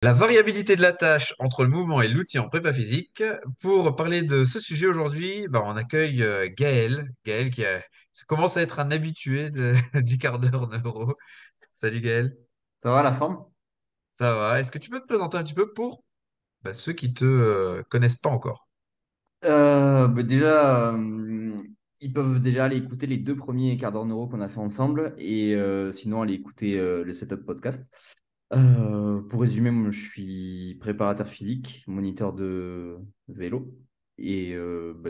La variabilité de la tâche entre le mouvement et l'outil en prépa physique. Pour parler de ce sujet aujourd'hui, on accueille Gaël. Gaël commence à être un habitué du quart d'heure neuro. Salut Gaël, Ça va la forme? ça va? Est-ce que tu peux te présenter un petit peu pour ceux qui te connaissent pas encore? Déjà, ils peuvent déjà aller écouter les deux premiers quarts d'heure neuro qu'on a fait ensemble et sinon aller écouter le Setup Podcast. Pour résumer, moi, je suis préparateur physique, moniteur de vélo et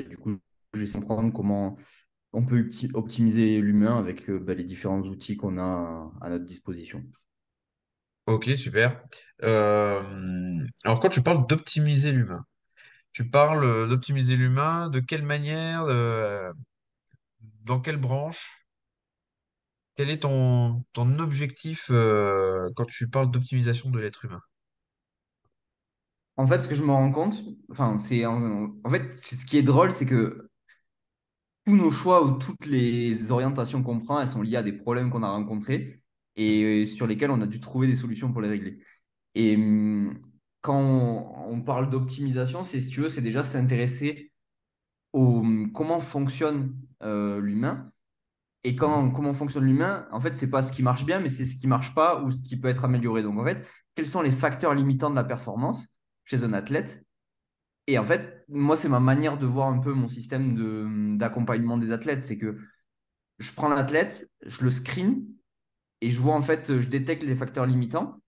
du coup, j'essaie de comprendre comment on peut optimiser l'humain avec les différents outils qu'on a à notre disposition. Ok, super. Alors quand tu parles d'optimiser l'humain, tu parles d'optimiser l'humain de quelle manière, dans quelle branche? Quel est ton objectif quand tu parles d'optimisation de l'être humain? En fait, ce que je me rends compte, enfin, en fait, ce qui est drôle, c'est que tous nos choix ou toutes les orientations qu'on prend, elles sont liées à des problèmes qu'on a rencontrés et sur lesquels on a dû trouver des solutions pour les régler. Et quand on parle d'optimisation, c'est, si tu veux, c'est déjà s'intéresser au comment fonctionne l'humain. Et Mhm. comment fonctionne l'humain, en fait, c'est pas ce qui marche bien, mais c'est ce qui marche pas ou ce qui peut être amélioré. Donc, en fait, quels sont les facteurs limitants de la performance chez un athlète? Et en fait, moi, c'est ma manière de voir un peu mon système d'accompagnement des athlètes. C'est que je prends l'athlète, je le screen et je vois en fait, je détecte les facteurs limitants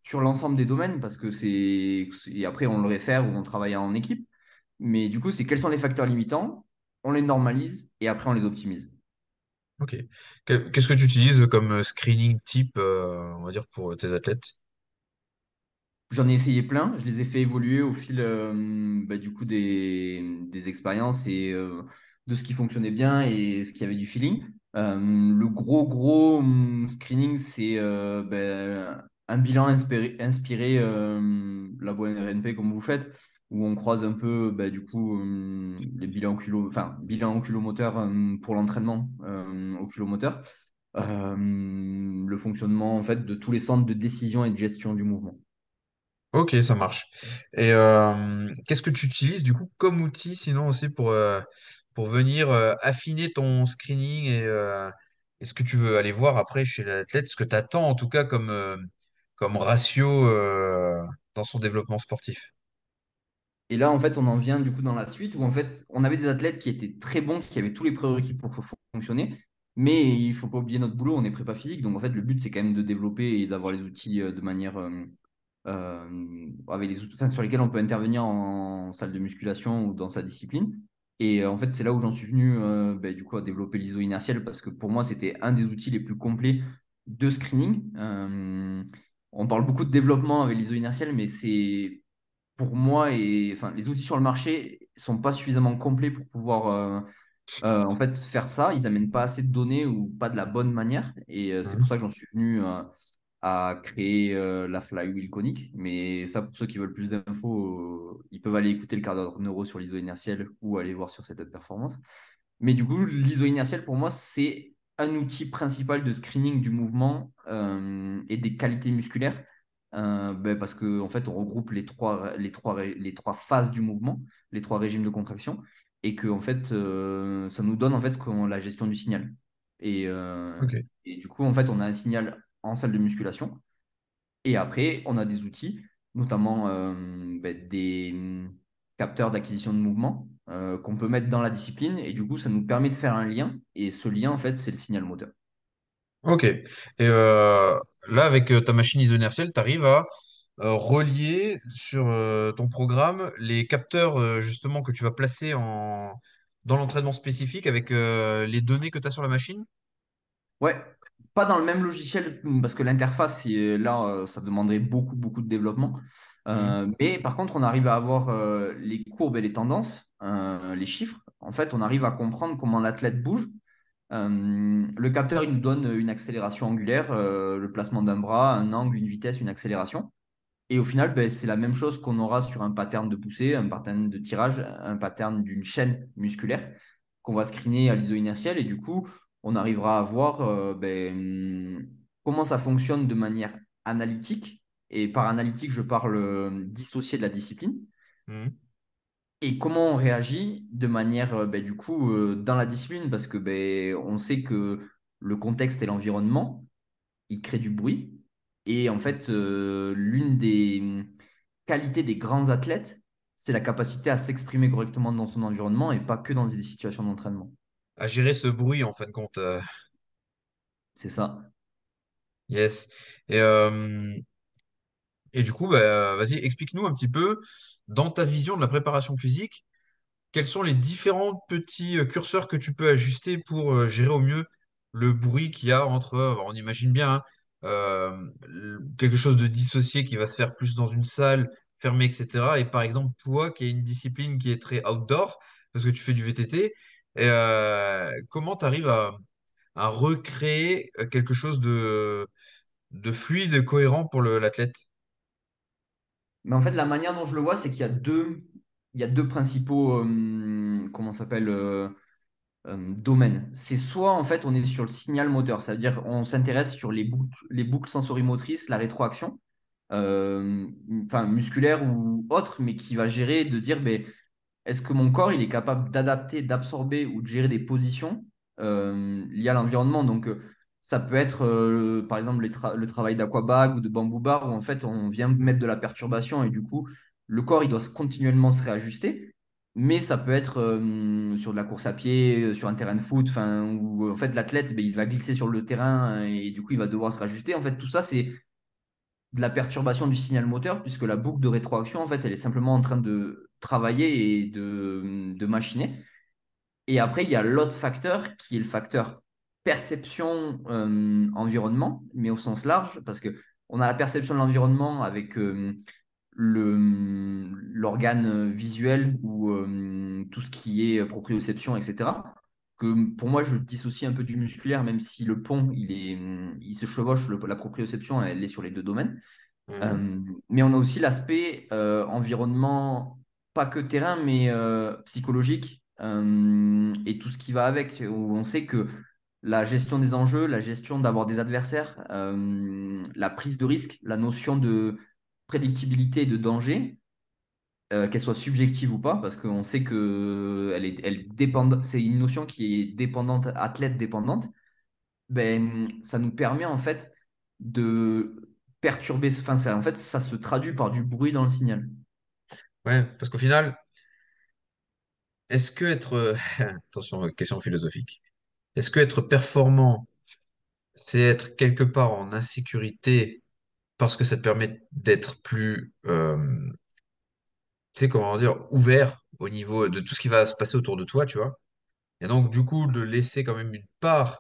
sur l'ensemble des domaines parce que et après on le réfère ou on travaille en équipe. Mais du coup, c'est quels sont les facteurs limitants, on les normalise et après on les optimise. Ok. Qu'est-ce que tu utilises comme screening type, on va dire, pour tes athlètes? J'en ai essayé plein, je les ai fait évoluer au fil du coup des expériences et de ce qui fonctionnait bien et ce qui avait du feeling. Le gros screening, c'est un bilan inspiré la bonne RNP comme vous faites, où on croise un peu les bilans oculomoteurs pour l'entraînement oculomoteur, le fonctionnement en fait de tous les centres de décision et de gestion du mouvement. Ok, ça marche. Et qu'est-ce que tu utilises du coup comme outil sinon aussi pour venir affiner ton screening et ce que tu veux aller voir après chez l'athlète, ce que tu attends en tout cas comme ratio dans son développement sportif. Et là, en fait, on en vient du coup dans la suite où en fait, on avait des athlètes qui étaient très bons, qui avaient tous les prérequis pour fonctionner. Mais il faut pas oublier notre boulot, on est prépa physique. Donc en fait, le but, c'est quand même de développer et d'avoir les outils de manière avec les outils enfin, sur lesquels on peut intervenir en salle de musculation ou dans sa discipline. Et en fait, c'est là où j'en suis venu du coup à développer l'ISO inertiel parce que pour moi, c'était un des outils les plus complets de screening. On parle beaucoup de développement avec l'ISO inertiel, mais c'est pour moi, et enfin, les outils sur le marché sont pas suffisamment complets pour pouvoir en fait faire ça. Ils amènent pas assez de données ou pas de la bonne manière. Et c'est pour Mhm. ça que j'en suis venu à créer la flywheel conique. Mais ça, pour ceux qui veulent plus d'infos, ils peuvent aller écouter le quart d'heure neuro sur l'ISO inertiel ou aller voir sur cette performance. Mais du coup, l'ISO inertiel, pour moi, c'est un outil principal de screening du mouvement et des qualités musculaires. Parce qu'en en fait, on regroupe les trois phases du mouvement, les trois régimes de contraction, et que en fait, ça nous donne en fait la gestion du signal. Et, euh, Ok. et du coup, en fait, on a un signal en salle de musculation, et après, on a des outils, notamment des capteurs d'acquisition de mouvement qu'on peut mettre dans la discipline. Et du coup, ça nous permet de faire un lien. Et ce lien, en fait, c'est le signal moteur. Ok. Et là, avec ta machine isonertielle, tu arrives à relier sur ton programme les capteurs justement que tu vas placer dans l'entraînement spécifique avec les données que tu as sur la machine? Ouais, pas dans le même logiciel, parce que l'interface, là, ça demanderait beaucoup de développement. Mhm. Mais par contre, on arrive à avoir les courbes et les tendances, les chiffres. En fait, on arrive à comprendre comment l'athlète bouge. Le capteur, il nous donne une accélération angulaire, le placement d'un bras, un angle, une vitesse, une accélération. Et au final, c'est la même chose qu'on aura sur un pattern de poussée, un pattern de tirage, un pattern d'une chaîne musculaire qu'on va screener à l'iso inertiel. Et du coup, on arrivera à voir comment ça fonctionne de manière analytique Et par analytique, je parle dissocié de la discipline. Mhm. Et comment on réagit de manière, du coup, dans la discipline, parce que on sait que le contexte et l'environnement, ils créent du bruit. Et en fait, l'une des qualités des grands athlètes, c'est la capacité à s'exprimer correctement dans son environnement et pas que dans des situations d'entraînement. À gérer ce bruit, en fin de compte. C'est ça. Yes. Et, et du coup, vas-y, explique-nous un petit peu, dans ta vision de la préparation physique, quels sont les différents petits curseurs que tu peux ajuster pour gérer au mieux le bruit qu'il y a entre, on imagine bien, hein, quelque chose de dissocié qui va se faire plus dans une salle fermée, etc. Et par exemple, toi, qui as une discipline qui est très outdoor, parce que tu fais du VTT, et, comment tu arrives à recréer quelque chose de fluide, cohérent pour l'athlète? Mais en fait, la manière dont je le vois, c'est qu'il y a deux principaux, comment ça s'appelle, domaines. C'est soit, en fait, on est sur le signal moteur, c'est-à-dire on s'intéresse sur les boucles sensorimotrices, la rétroaction, enfin musculaire ou autre, mais qui va gérer de dire, est-ce que mon corps il est capable d'adapter, d'absorber ou de gérer des positions liées à l'environnement? Donc, ça peut être par exemple le travail d'aquabag ou de bamboo bar où en fait on vient mettre de la perturbation et du coup le corps il doit continuellement se réajuster. Mais ça peut être sur de la course à pied, sur un terrain de foot, enfin, où en fait l'athlète il va glisser sur le terrain et du coup il va devoir se réajuster. En fait, tout ça c'est de la perturbation du signal moteur, puisque la boucle de rétroaction, en fait, elle est simplement en train de travailler et de machiner. Et après, il y a l'autre facteur qui est le facteur perception environnement, mais au sens large, parce que on a la perception de l'environnement avec l'organe visuel ou tout ce qui est proprioception, etc. Que pour moi, je dissocie un peu du musculaire, même si le pont, il se chevauche, la proprioception, elle est sur les deux domaines. Mhm. Euh, mais on a aussi l'aspect environnement, pas que terrain, mais psychologique et tout ce qui va avec, où on sait que la gestion des enjeux, la gestion d'avoir des adversaires, la prise de risque, la notion de prédictibilité et de danger, qu'elle soit subjective ou pas, parce qu'on sait que elle dépend, c'est une notion qui est dépendante, athlète dépendante, ça nous permet en fait de perturber, enfin, en fait, ça se traduit par du bruit dans le signal. Ouais, parce qu'au final, est-ce que être, attention, question philosophique, est-ce que être performant, c'est être quelque part en insécurité parce que ça te permet d'être plus, tu sais, comment dire, ouvert au niveau de tout ce qui va se passer autour de toi, tu vois? Et donc, du coup, de laisser quand même une part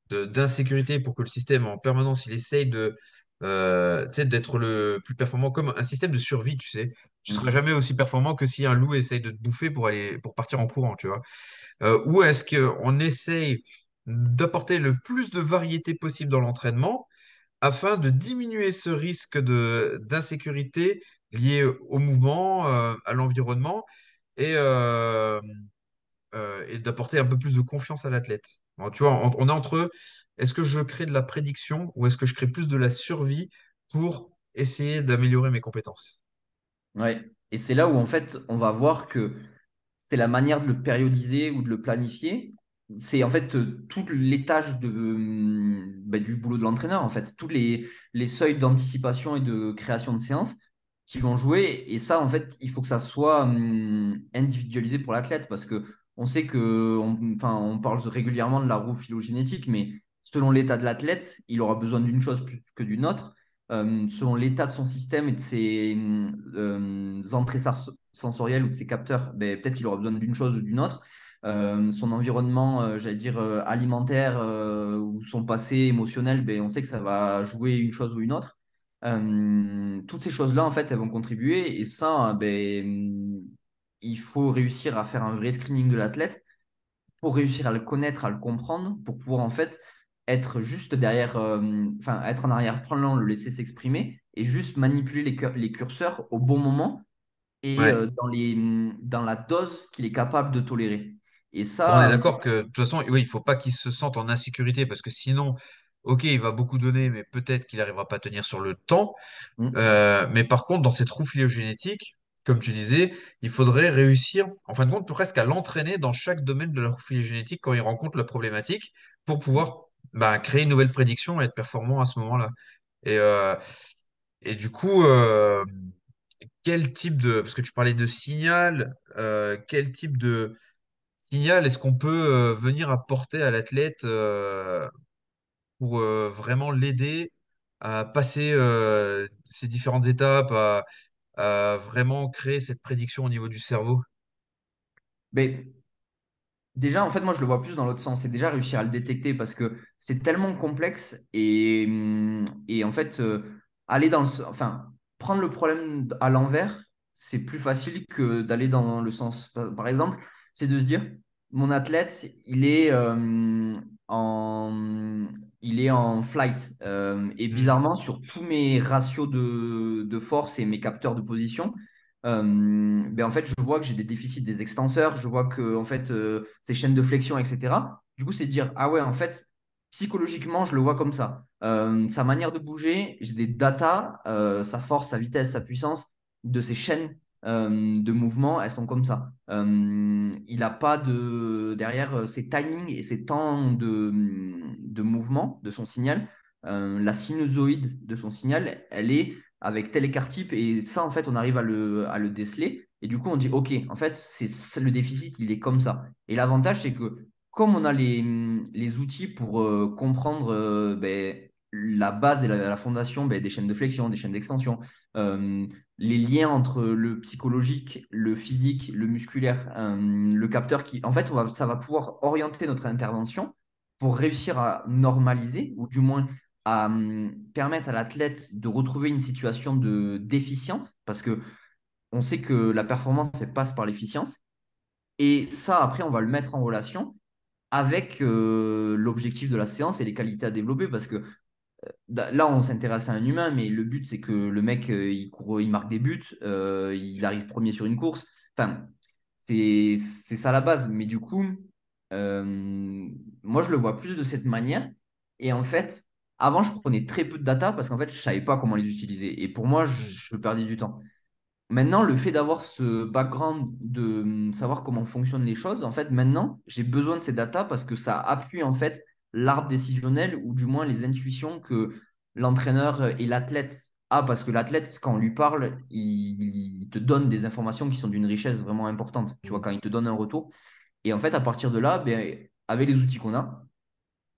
d'insécurité pour que le système, en permanence, il essaye tu sais, d'être le plus performant, comme un système de survie, tu sais. Tu seras Mm. jamais aussi performant que si un loup essaye de te bouffer pour partir en courant, tu vois. Ou est-ce qu'on essaye d'apporter le plus de variété possible dans l'entraînement afin de diminuer ce risque d'insécurité lié au mouvement, à l'environnement et, et d'apporter un peu plus de confiance à l'athlète. Alors, tu vois, on est entre est-ce que je crée de la prédiction ou est-ce que je crée plus de la survie pour essayer d'améliorer mes compétences? Ouais. Et c'est là où en fait, on va voir que c'est la manière de le périodiser ou de le planifier. C'est en fait tout l'étage du boulot de l'entraîneur, en fait, tous les seuils d'anticipation et de création de séances qui vont jouer. Et ça, en fait, il faut que ça soit individualisé pour l'athlète parce que on sait que, enfin, on parle régulièrement de la roue phylogénétique, mais selon l'état de l'athlète, il aura besoin d'une chose plus que d'une autre. Selon l'état de son système et de ses entrées sensorielles ou de ses capteurs, peut-être qu'il aura besoin d'une chose ou d'une autre. Son environnement, j'allais dire, alimentaire ou son passé émotionnel, on sait que ça va jouer une chose ou une autre. Toutes ces choses-là, en fait, elles vont contribuer. Et ça, il faut réussir à faire un vrai screening de l'athlète pour réussir à le connaître, à le comprendre, pour pouvoir en fait être juste derrière, enfin être en arrière-plan, le laisser s'exprimer et juste manipuler les curseurs au bon moment et Ouais. dans la dose qu'il est capable de tolérer. Et Bon, on est ça, d'accord que de toute façon, oui, il faut pas qu'ils se sentent en insécurité parce que sinon, ok, il va beaucoup donner, mais peut-être qu'il n'arrivera pas à tenir sur le temps. Mm. Mais par contre, dans ces trous phylogénétiques, comme tu disais, il faudrait réussir, en fin de compte, presque à l'entraîner dans chaque domaine de la trou phylogénétique quand il rencontre la problématique pour pouvoir bah, créer une nouvelle prédiction et être performant à ce moment-là. Et, euh, et du coup, quel type de... Parce que tu parlais de signal, quel type de signal est-ce qu'on peut venir apporter à l'athlète pour vraiment l'aider à passer ces différentes étapes, à vraiment créer cette prédiction au niveau du cerveau? Mais déjà, en fait, moi, je le vois plus dans l'autre sens. C'est déjà réussir à le détecter parce que c'est tellement complexe et en fait, aller dans enfin, prendre le problème à l'envers, c'est plus facile que d'aller dans le sens. Par exemple, c'est de se dire, mon athlète, en, il est en flight. Et Hmm. bizarrement, sur tous mes ratios de force et mes capteurs de position, ben en fait, je vois que j'ai des déficits des extenseurs, je vois que en fait, ces chaînes de flexion, etc. Du coup, c'est de dire, ah ouais, en fait, psychologiquement, je le vois comme ça. Sa manière de bouger, j'ai des datas, sa force, sa vitesse, sa puissance de ces chaînes de mouvement, elles sont comme ça. Il n'a pas de derrière ses timings et ses temps de mouvement de son signal. La sinusoïde de son signal, elle est avec tel écart type et ça, en fait, on arrive à le déceler. Et du coup, on dit, OK, en fait, le déficit, il est comme ça. Et l'avantage, c'est que comme on a les outils pour comprendre ben, la base et la fondation ben, des chaînes de flexion, des chaînes d'extension, euh, les liens entre le psychologique, le physique, le musculaire, le capteur qui, en fait, ça va pouvoir orienter notre intervention pour réussir à normaliser, ou du moins à permettre à l'athlète de retrouver une situation de déficience, parce que on sait que la performance, elle passe par l'efficience. Et ça, après, on va le mettre en relation avec l'objectif de la séance et les qualités à développer, parce que là, on s'intéresse à un humain, mais le but, c'est que le mec, il court, il marque des buts, il arrive premier sur une course. Enfin, c'est ça la base. Mais du coup, moi, je le vois plus de cette manière. Et en fait, avant, je prenais très peu de data parce qu'en fait, je savais pas comment les utiliser. Et pour moi, je perdais du temps. Maintenant, le fait d'avoir ce background de savoir comment fonctionnent les choses, en fait, maintenant, j'ai besoin de ces datas parce que ça appuie en fait l'arbre décisionnel ou du moins les intuitions que l'entraîneur et l'athlète a parce que l'athlète, quand on lui parle, il te donne des informations qui sont d'une richesse vraiment importante. Tu vois, Hmm. quand il te donne un retour. Et en fait, à partir de là, ben, avec les outils qu'on a,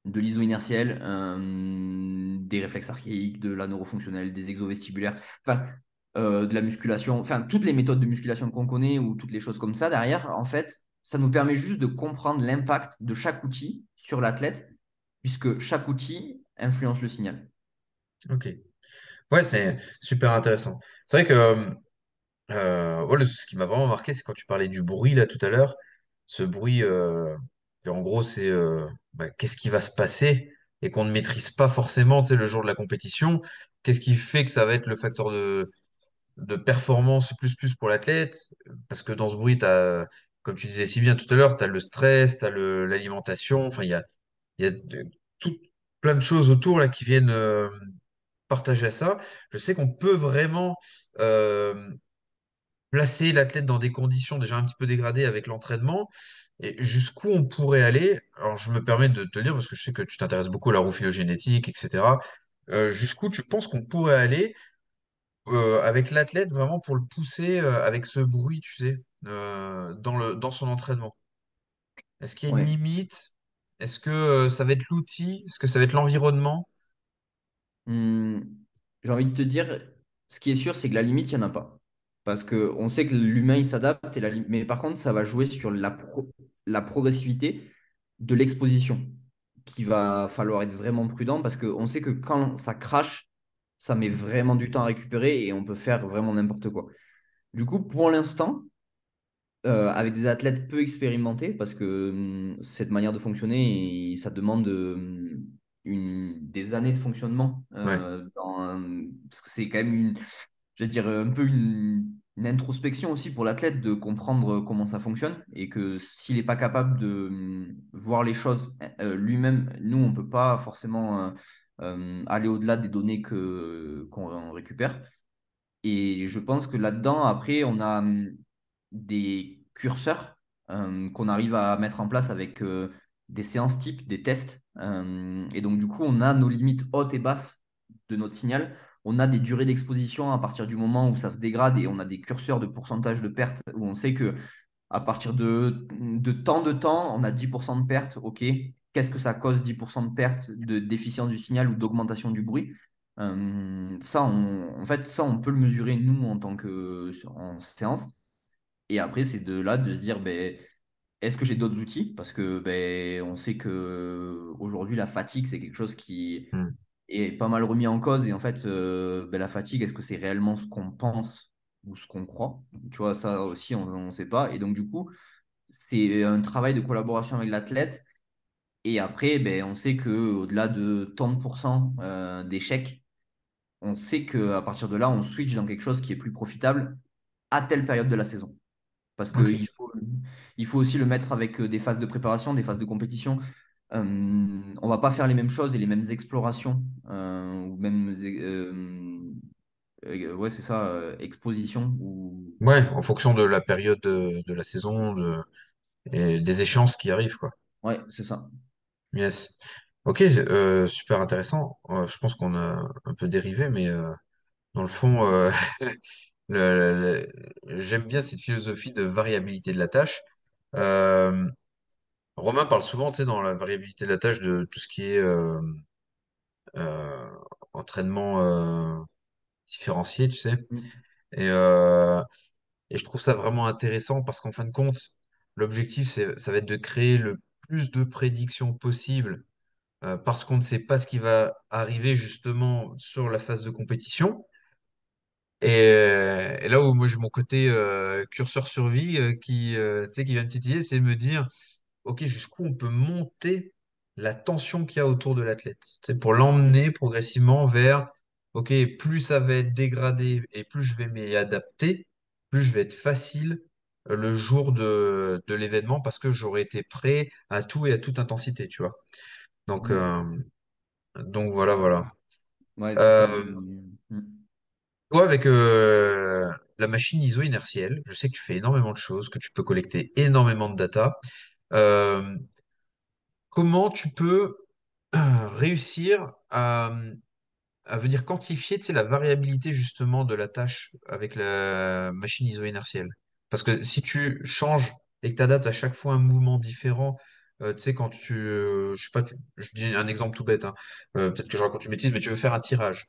de l'iso inertiel, des réflexes archaïques, de la neurofonctionnelle, des exovestibulaires, enfin, de la musculation, enfin, toutes les méthodes de musculation qu'on connaît ou toutes les choses comme ça derrière, en fait, ça nous permet juste de comprendre l'impact de chaque outil sur l'athlète, puisque chaque outil influence le signal. Ok. Ouais, c'est super intéressant. C'est vrai que ouais, ce qui m'a vraiment marqué, c'est quand tu parlais du bruit là tout à l'heure. Ce bruit, en gros, c'est bah, qu'est-ce qui va se passer et qu'on ne maîtrise pas forcément, tu sais, le jour de la compétition. Qu'est-ce qui fait que ça va être le facteur de performance plus pour l'athlète? Parce que dans ce bruit, comme tu disais si bien tout à l'heure, tu as le stress, tu as l'alimentation, enfin, il y a tout, plein de choses autour là qui viennent partager à ça. Je sais qu'on peut vraiment euh, placer l'athlète dans des conditions déjà un petit peu dégradées avec l'entraînement. Et jusqu'où on pourrait aller, alors je me permets de te le dire parce que je sais que tu t'intéresses beaucoup à la roue phylogénétique, etc. Jusqu'où tu penses qu'on pourrait aller avec l'athlète vraiment pour le pousser avec ce bruit, tu sais, dans son entraînement? Est-ce qu'il y a une Ouais. limite? Est-ce que ça va être l'outil? Est-ce que ça va être l'environnement? Hum, j'ai envie de te dire, ce qui est sûr, c'est que la limite, il n'y en a pas. Parce qu'on sait que l'humain, il s'adapte, mais par contre, ça va jouer sur la progressivité de l'exposition, qui va falloir être vraiment prudent, parce qu'on sait que quand ça crache, ça met vraiment du temps à récupérer et on peut faire vraiment n'importe quoi. Du coup, pour l'instant, avec des athlètes peu expérimentés, parce que cette manière de fonctionner, ça demande des années de fonctionnement, Ouais. parce que c'est quand même je vais dire, un peu une. une introspection aussi pour l'athlète de comprendre comment ça fonctionne et que s'il n'est pas capable de voir les choses lui-même, nous, on ne peut pas forcément aller au-delà des données qu'on récupère. Et je pense que là-dedans, après, on a des curseurs qu'on arrive à mettre en place avec des séances types, des tests. Et donc, du coup, on a nos limites hautes et basses de notre signal. On a des durées d'exposition à partir du moment où ça se dégrade et on a des curseurs de pourcentage de perte où on sait que à partir de temps, on a 10% de perte. OK, qu'est-ce que ça cause 10% de perte, de déficience du signal ou d'augmentation du bruit? En fait, ça, on peut le mesurer nous en tant que en séance. Et après, c'est de là de se dire, ben, est-ce que j'ai d'autres outils? Parce que ben, on sait que aujourd'hui, la fatigue, c'est quelque chose qui Hmm. est pas mal remis en cause. Et en fait, ben, la fatigue, est-ce que c'est réellement ce qu'on pense ou ce qu'on croit? Tu vois, ça aussi, on ne sait pas. Et donc, du coup, c'est un travail de collaboration avec l'athlète. Et après, ben, on sait qu'au-delà de tant de pourcents d'échecs, on sait qu'à partir de là, on switch dans quelque chose qui est plus profitable à telle période de la saison. Parce Ok. il faut aussi le mettre avec des phases de préparation, des phases de compétition. On va pas faire les mêmes choses et les mêmes explorations, ou même, ouais, c'est ça, exposition. Ou... Ouais, en fonction de la période de la saison, et des échéances qui arrivent, quoi. Ouais, c'est ça. Yes. Ok, super intéressant. Je pense qu'on a un peu dérivé, mais dans le fond, j'aime bien cette philosophie de variabilité de la tâche. Euh, Romain parle souvent, tu sais, dans la variabilité de la tâche de tout ce qui est euh, entraînement différencié, tu sais. Mm. Et, euh, et je trouve ça vraiment intéressant parce qu'en fin de compte, l'objectif, ça va être de créer le plus de prédictions possible parce qu'on ne sait pas ce qui va arriver justement sur la phase de compétition. Et là où moi j'ai mon côté curseur survie tu sais, qui vient me titiller, c'est me dire, OK, jusqu'où on peut monter la tension qu'il y a autour de l'athlète. C'est pour l'emmener progressivement vers, OK, plus ça va être dégradé et plus je vais m'y adapter, plus je vais être facile le jour de l'événement parce que j'aurai été prêt à tout et à toute intensité, tu vois. Donc, Mm. euh, donc voilà, voilà. Ouais, c'est ça. Euh, Toi, avec la machine ISO inertielle, je sais que tu fais énormément de choses, que tu peux collecter énormément de data. Euh, Comment tu peux réussir à venir quantifier, tu sais, la variabilité justement de la tâche avec la machine iso-inertielle. Parce que si tu changes et que tu adaptes à chaque fois un mouvement différent, tu sais, quand je sais pas, je dis un exemple tout bête, hein, peut-être que je raconte une bêtise, mais tu veux faire un tirage.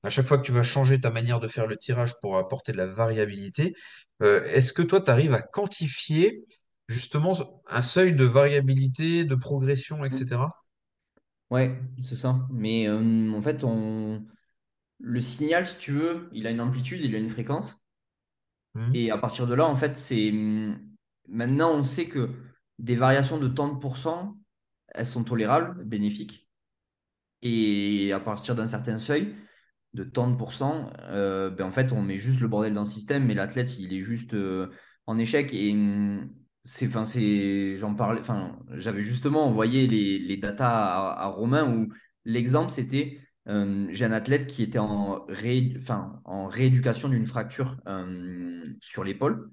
À chaque fois que tu vas changer ta manière de faire le tirage pour apporter de la variabilité, est-ce que toi, tu arrives à quantifier justement un seuil de variabilité, de progression, Mm. etc. Ouais, c'est ça. Mais en fait, le signal, si tu veux, il a une amplitude, il a une fréquence. Hmm. Et à partir de là, en fait, maintenant, on sait que des variations de tant de pourcents, elles sont tolérables, bénéfiques. Et à partir d'un certain seuil, de tant de pourcents, ben en fait, on met juste le bordel dans le système, mais l'athlète, il est juste en échec. Et j'en parlais, j'avais justement envoyé les datas à Romain où l'exemple, c'était j'ai un athlète qui était en rééducation d'une fracture sur l'épaule.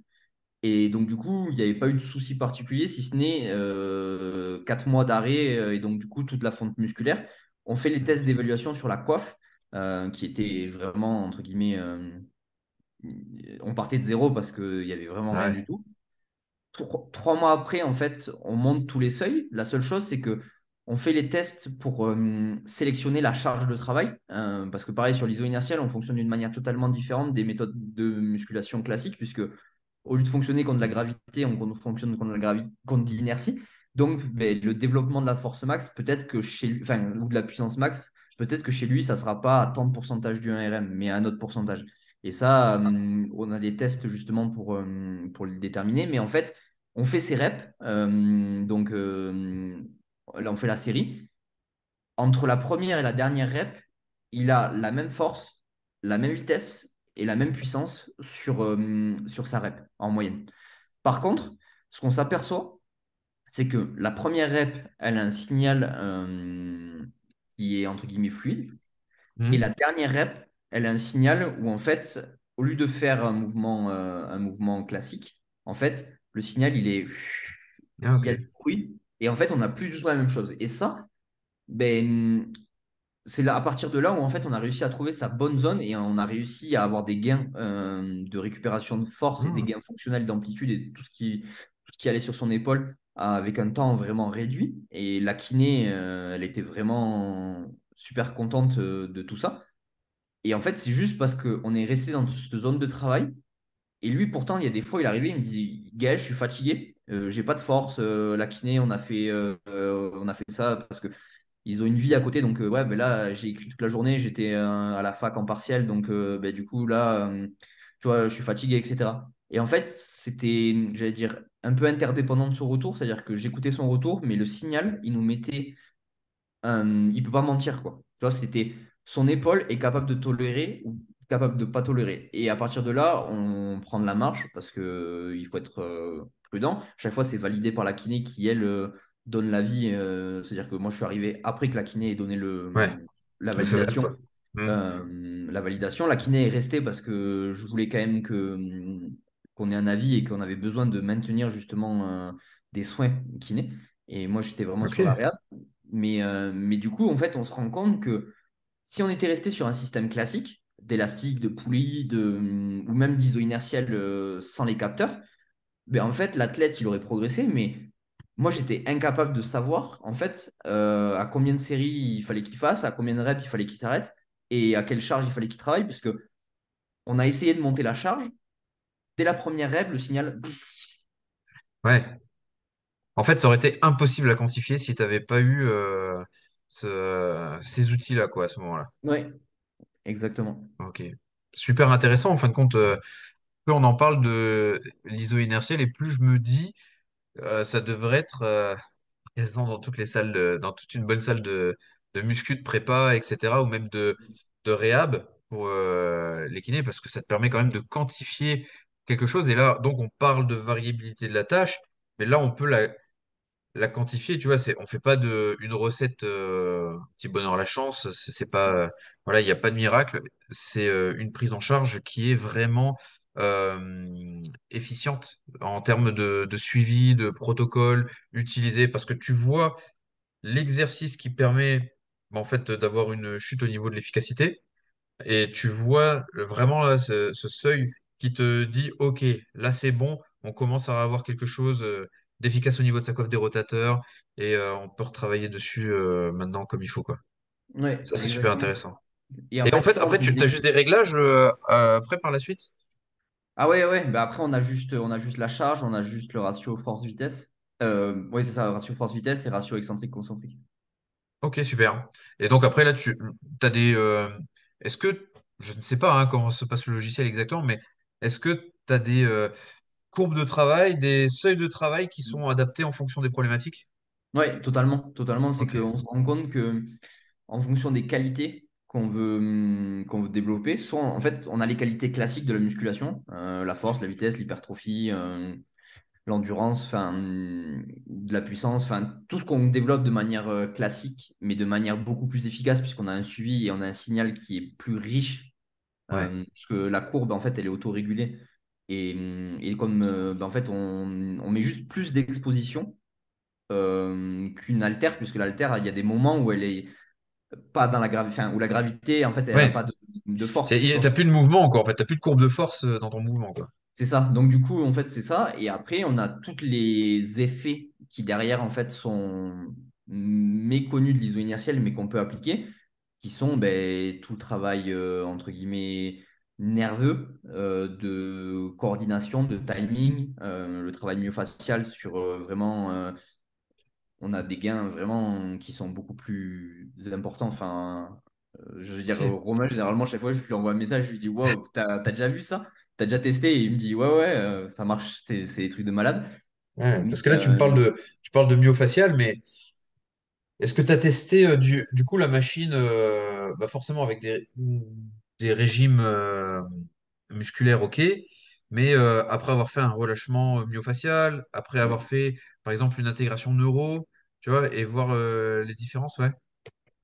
Et donc, du coup, il n'y avait pas eu de souci particulier, si ce n'est 4 mois d'arrêt et donc, du coup, toute la fonte musculaire. On fait les tests d'évaluation sur la coiffe, qui était vraiment, entre guillemets, on partait de zéro parce qu'il n'y avait vraiment rien Ouais. du tout. 3 mois après, en fait, on monte tous les seuils. La seule chose, c'est que on fait les tests pour sélectionner la charge de travail. Parce que pareil, sur l'iso inertiel, on fonctionne d'une manière totalement différente des méthodes de musculation classiques, puisque au lieu de fonctionner contre la gravité, on fonctionne contre contre de l'inertie. Donc, ben, le développement de la force max, peut-être que chez lui, enfin, ou de la puissance max, peut-être que chez lui, ça ne sera pas à tant de pourcentage du 1RM, mais à un autre pourcentage. Et ça, on a des tests justement pour le déterminer. Mais en fait, on fait ses reps. Là, on fait la série. Entre la première et la dernière rep, il a la même force, la même vitesse et la même puissance sur sa rep en moyenne. Par contre, ce qu'on s'aperçoit, c'est que la première rep, elle a un signal qui est entre guillemets fluide, et la Mhm. dernière rep, elle a un signal où en fait, au lieu de faire un mouvement classique, en fait, le signal, Ah, il ok. y a du bruit, et en fait, on n'a plus du tout la même chose. Et ça, ben, c'est là, à partir de là où en fait on a réussi à trouver sa bonne zone et on a réussi à avoir des gains de récupération de force et des Ah, gains fonctionnels d'amplitude et tout ce qui allait sur son épaule avec un temps vraiment réduit. Et la kiné, elle était vraiment super contente de tout ça. Et en fait, c'est juste parce qu'on est resté dans cette zone de travail. Et lui, pourtant, il y a des fois, il arrivait, il me disait, Gaël, je suis fatigué, j'ai pas de force. La kiné, on a fait ça parce que ils ont une vie à côté. Donc, ouais, ben là, j'ai écrit toute la journée. J'étais à la fac en partiel. Donc, ben, du coup, là, tu vois, je suis fatigué, etc. Et en fait, c'était, j'allais dire, un peu interdépendant de son retour. C'est-à-dire que j'écoutais son retour, mais le signal, il nous mettait il peut pas mentir, quoi. Tu vois, c'était son épaule est capable de tolérer ou capable de pas tolérer. Et à partir de là, on prend de la marge parce que il faut être prudent. Chaque fois, c'est validé par la kiné qui, elle, donne l'avis. C'est-à-dire que moi, je suis arrivé après que la kiné ait donné ouais, la le feu vert, validation. quoi. Mhm. La validation, la kiné est restée parce que je voulais quand même qu'on ait un avis et qu'on avait besoin de maintenir justement des soins kiné. Et moi, j'étais vraiment Ok. sur la réa. Mais du coup, en fait, on se rend compte que si on était resté sur un système classique, d'élastique, de poulie, ou même d'iso inertiel sans les capteurs, ben en fait, l'athlète, il aurait progressé, mais moi, j'étais incapable de savoir, en fait, à combien de séries il fallait qu'il fasse, à combien de reps il fallait qu'il s'arrête, et à quelle charge il fallait qu'il travaille, parce que on a essayé de monter la charge. Dès la première rep, le signal, Ouais. En fait, ça aurait été impossible à quantifier si tu n'avais pas eu ces outils-là, quoi, à ce moment-là. ouais, exactement. Ok. Super intéressant. En fin de compte, plus on en parle de l'iso inertiel et plus je me dis, ça devrait être présent dans toutes les salles, dans toute une bonne salle de muscu, de prépa, etc., ou même de réhab pour les kinés, parce que ça te permet quand même de quantifier quelque chose. Et là, donc, on parle de variabilité de la tâche, mais là, on peut la quantifier, tu vois, on fait pas une recette petit bonheur la chance, c'est pas voilà, il n'y a pas de miracle, c'est une prise en charge qui est vraiment efficiente en termes de suivi, de protocole utilisé, parce que tu vois l'exercice qui permet en fait d'avoir une chute au niveau de l'efficacité. Et tu vois vraiment là, ce seuil qui te dit, OK, là c'est bon, on commence à avoir quelque chose d'efficace au niveau de sa coiffe des rotateurs et on peut retravailler dessus maintenant comme il faut, quoi. Ouais, Ça, c'est super exactement. intéressant. Et en Et en fait, fait, ça, on après, tu as faisait. juste des réglages après par la suite? Ah ouais, ouais, bah après on a juste la charge, on a juste le ratio force-vitesse. Oui, c'est ça, ratio force-vitesse et ratio excentrique-concentrique. Ok, super. Et donc après, là, tu as des... est-ce que, je ne sais pas hein, comment se passe le logiciel exactement, mais est-ce que tu as des courbes de travail, des seuils de travail qui sont adaptés en fonction des problématiques? Oui, totalement, totalement. C'est Ok. qu'on se rend compte que en fonction des qualités qu'on veut développer, soit en fait on a les qualités classiques de la musculation, la force, la vitesse, l'hypertrophie, l'endurance, enfin de la puissance, enfin tout ce qu'on développe de manière classique, mais de manière beaucoup plus efficace puisqu'on a un suivi et on a un signal qui est plus riche. Ouais. Parce que la courbe, en fait, elle est autorégulée. Et comme en fait, on met juste plus d'exposition qu'une haltère, puisque l'haltère, il y a des moments où elle est pas dans la gravité, enfin, où la gravité, en fait, elle n'a Ouais. pas de force. Tu T'as vois. plus de mouvement, quoi. En fait, t'as plus de courbe de force dans ton mouvement, quoi. C'est ça. Donc, du coup, en fait, c'est ça. Et après, on a tous les effets qui, derrière, en fait, sont méconnus de l'iso inertiel, mais qu'on peut appliquer, qui sont ben, tout le travail, entre guillemets, nerveux, de coordination, de timing, le travail myofascial sur vraiment on a des gains vraiment qui sont beaucoup plus importants. Enfin, je veux dire, Ok. Romain, généralement, chaque fois, je lui envoie un message, je lui dis, waouh, t'as déjà vu ça? T'as déjà testé? Et il me dit, ouais, ouais, ça marche, c'est des trucs de malade. Ouais, Mais parce que là, tu parles de myofacial, mais est-ce que tu as testé du coup la machine, bah forcément avec des régimes musculaire, ok, mais après avoir fait un relâchement myofascial, après avoir fait, par exemple, une intégration neuro, tu vois, et voir les différences, ouais.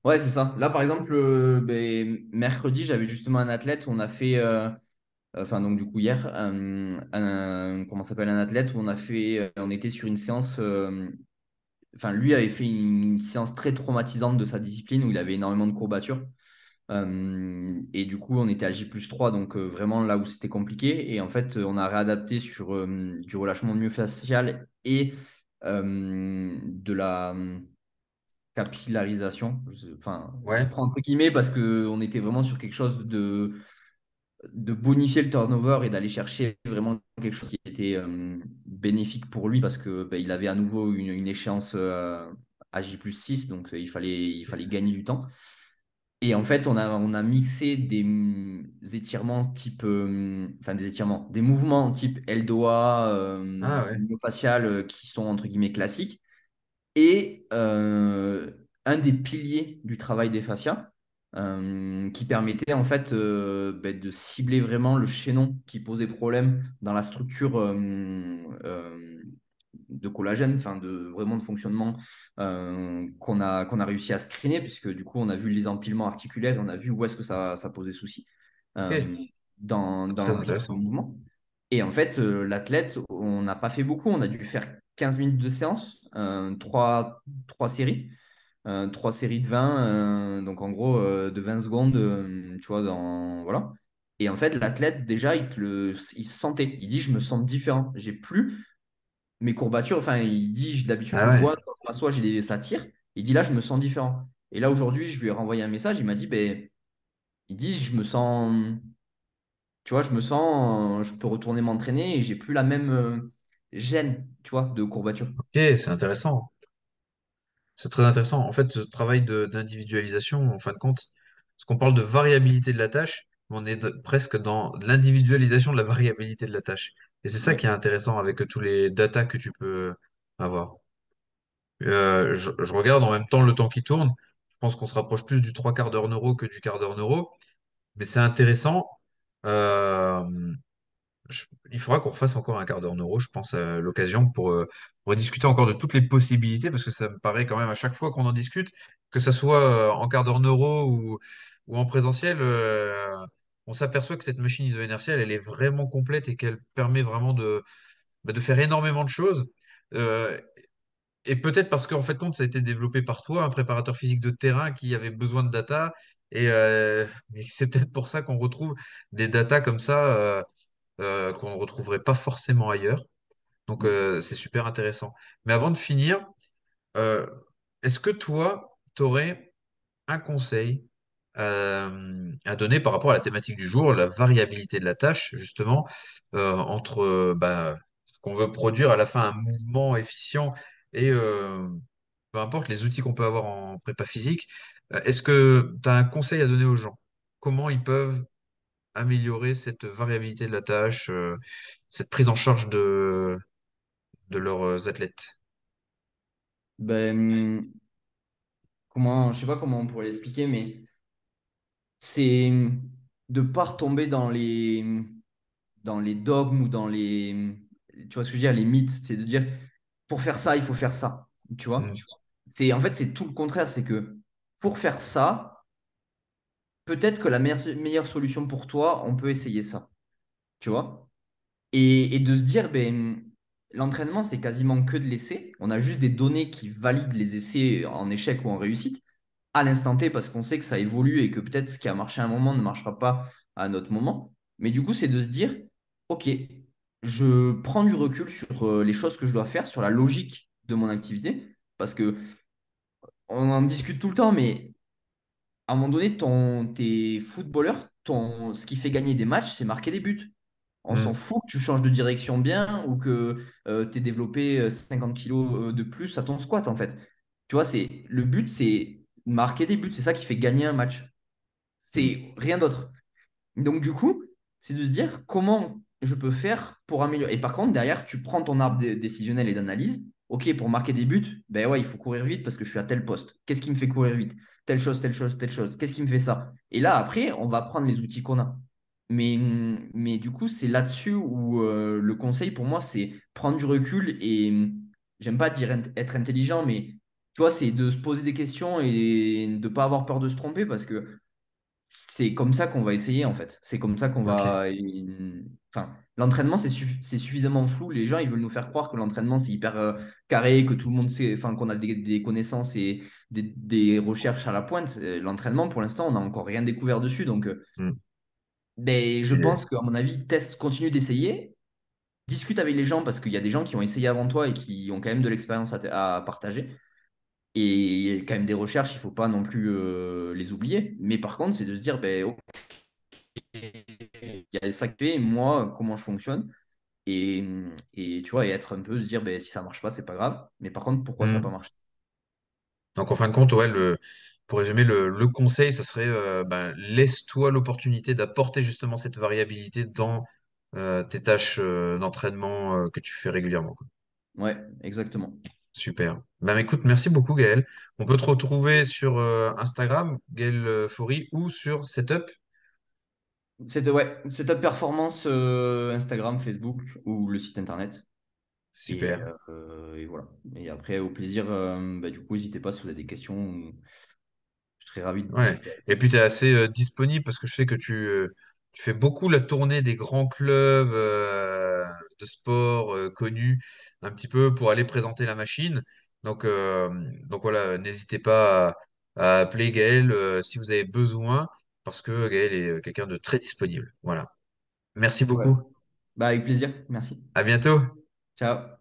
Ouais, c'est ça. Là, par exemple, mercredi, j'avais justement un athlète où on a fait, enfin, donc du coup, hier, comment ça s'appelle, un athlète où on a fait, on était sur une séance, enfin, lui avait fait une séance très traumatisante de sa discipline où il avait énormément de courbatures. Et du coup, on était à J+3, donc vraiment là où c'était compliqué. Et en fait, on a réadapté sur du relâchement myofascial et de la capillarisation. Enfin, je Ouais, prends entre guillemets parce qu'on était vraiment sur quelque chose de bonifier le turnover et d'aller chercher vraiment quelque chose qui était bénéfique pour lui parce que il avait à nouveau une échéance à J+6, donc il fallait gagner du temps. Et en fait, on a mixé des étirements type, enfin des étirements, des mouvements type eldoa, ah ouais, myofascial qui sont entre guillemets classiques et un des piliers du travail des fascias qui permettait en fait de cibler vraiment le chaînon qui posait problème dans la structure de collagène, enfin vraiment de fonctionnement qu'on a réussi à screener, puisque du coup on a vu les empilements articulaires et on a vu où est-ce que ça posait souci ok, euh, dans très l'application du intéressant. mouvement. Et en fait, l'athlète, on n'a pas fait beaucoup, on a dû faire 15 minutes de séance, trois séries. Trois séries de 20, donc en gros de 20 secondes, tu vois, voilà. Et en fait, l'athlète, déjà, il se sentait. Il dit, je me sens différent. J'ai plus mes courbatures. Enfin, il dit, d'habitude, Ah je ouais, bois, je m'assois, ça tire. Il dit, là, je me sens différent. Et là, aujourd'hui, je lui ai renvoyé un message. Il m'a dit, ben, il dit, je me sens, tu vois, je peux retourner m'entraîner et j'ai plus la même gêne, tu vois, de courbature. ok, c'est intéressant. C'est très intéressant. En fait, ce travail d'individualisation, en fin de compte, parce qu'on parle de variabilité de la tâche, mais on est presque dans l'individualisation de la variabilité de la tâche. Et c'est ça Ouais. qui est intéressant avec tous les datas que tu peux avoir. Je regarde en même temps le temps qui tourne. Je pense qu'on se rapproche plus du trois quarts d'heure neuro que du quart d'heure neuro. Mais c'est intéressant. Euh, il faudra qu'on refasse encore un quart d'heure neuro, je pense, à l'occasion pour rediscuter encore de toutes les possibilités, parce que ça me paraît quand même à chaque fois qu'on en discute, que ça soit en quart d'heure neuro ou en présentiel, on s'aperçoit que cette machine iso-inertielle, elle est vraiment complète et qu'elle permet vraiment de faire énormément de choses. Euh, et peut-être parce qu'en fait, compte, ça a été développé par toi, un préparateur physique de terrain qui avait besoin de data. Et c'est peut-être pour ça qu'on retrouve des datas comme ça qu'on ne retrouverait pas forcément ailleurs. Donc, c'est super intéressant. Mais avant de finir, euh, est-ce que toi, tu aurais un conseil à donner par rapport à la thématique du jour, la variabilité de la tâche, justement, entre ce qu'on veut produire à la fin, un mouvement efficient et peu importe les outils qu'on peut avoir en prépa physique. Est-ce que tu as un conseil à donner aux gens? Comment ils peuvent améliorer cette variabilité de la tâche, cette prise en charge de leurs athlètes? Ben, je sais pas comment on pourrait l'expliquer, mais c'est de ne pas retomber dans les dogmes ou tu vois ce que je veux dire, les mythes. C'est de dire, pour faire ça, il faut faire ça. Tu vois? Mm. En fait, c'est tout le contraire. C'est que pour faire ça, peut-être que la meilleure solution pour toi, on peut essayer ça. Tu vois? Et de se dire, ben, l'entraînement, c'est quasiment que de l'essai. On a juste des données qui valident les essais en échec ou en réussite à l'instant T parce qu'on sait que ça évolue et que peut-être ce qui a marché à un moment ne marchera pas à un autre moment. Mais du coup, c'est de se dire, OK, je prends du recul sur les choses que je dois faire, sur la logique de mon activité, parce que on en discute tout le temps, mais à un moment donné, tes footballeurs, ce qui fait gagner des matchs, c'est marquer des buts. On s'en Mm. fout que tu changes de direction bien ou que tu aies développé 50 kilos de plus à ton squat, en fait. Tu vois, le but, c'est marquer des buts. C'est ça qui fait gagner un match. Mm. C'est rien d'autre. Donc, du coup, c'est de se dire comment je peux faire pour améliorer. Et par contre, derrière, tu prends ton arbre décisionnel et d'analyse. OK, pour marquer des buts, ben ouais, il faut courir vite parce que je suis à tel poste. Qu'est-ce qui me fait courir vite? Telle chose, telle chose, telle chose. Qu'est-ce qui me fait ça? Et là, après, on va prendre les outils qu'on a. mais du coup, c'est là-dessus où le conseil pour moi, c'est prendre du recul et j'aime pas dire être intelligent, mais tu vois, c'est de se poser des questions et de pas avoir peur de se tromper parce que c'est comme ça qu'on va essayer en fait. C'est comme ça qu'on Ok. va. Enfin, l'entraînement, c'est suffisamment flou. Les gens, ils veulent nous faire croire que l'entraînement, c'est hyper carré, que tout le monde sait, enfin, qu'on a des connaissances et des recherches à la pointe. L'entraînement, pour l'instant, on n'a encore rien découvert dessus. Donc, Hmm. ben, je Et- pense qu'à mon avis, teste, continue d'essayer. Discute avec les gens parce qu'il y a des gens qui ont essayé avant toi et qui ont quand même de l'expérience à partager. Et il y a quand même des recherches, il ne faut pas non plus les oublier. Mais par contre, c'est de se dire, ben, il y a ça qui fait, moi, comment je fonctionne. Et, et tu vois, et être un peu, se dire, ben, si ça marche pas, c'est pas grave. Mais par contre, pourquoi ça n'a pas hmm. marché? Donc en fin de compte, ouais, pour résumer, le conseil, ça serait ben, laisse-toi l'opportunité d'apporter justement cette variabilité dans tes tâches d'entraînement que tu fais régulièrement, quoi. Ouais, exactement. Super. Ben écoute, merci beaucoup Gaël. On peut te retrouver sur Instagram, Gaël Faury, ou sur Setup. C'est Top Performance Instagram, Facebook ou le site internet. Super. Et voilà. Et après, au plaisir, bah, du coup, n'hésitez pas si vous avez des questions. Je serais ravi de Ouais. discuter avec Et vous. puis tu es assez disponible parce que je sais que tu fais beaucoup la tournée des grands clubs de sport connus, un petit peu pour aller présenter la machine. Donc voilà, n'hésitez pas à appeler Gaël si vous avez besoin, parce que Gaël est quelqu'un de très disponible. Voilà. Merci Ouais. beaucoup. Bah, avec plaisir. Merci. À bientôt. Ciao.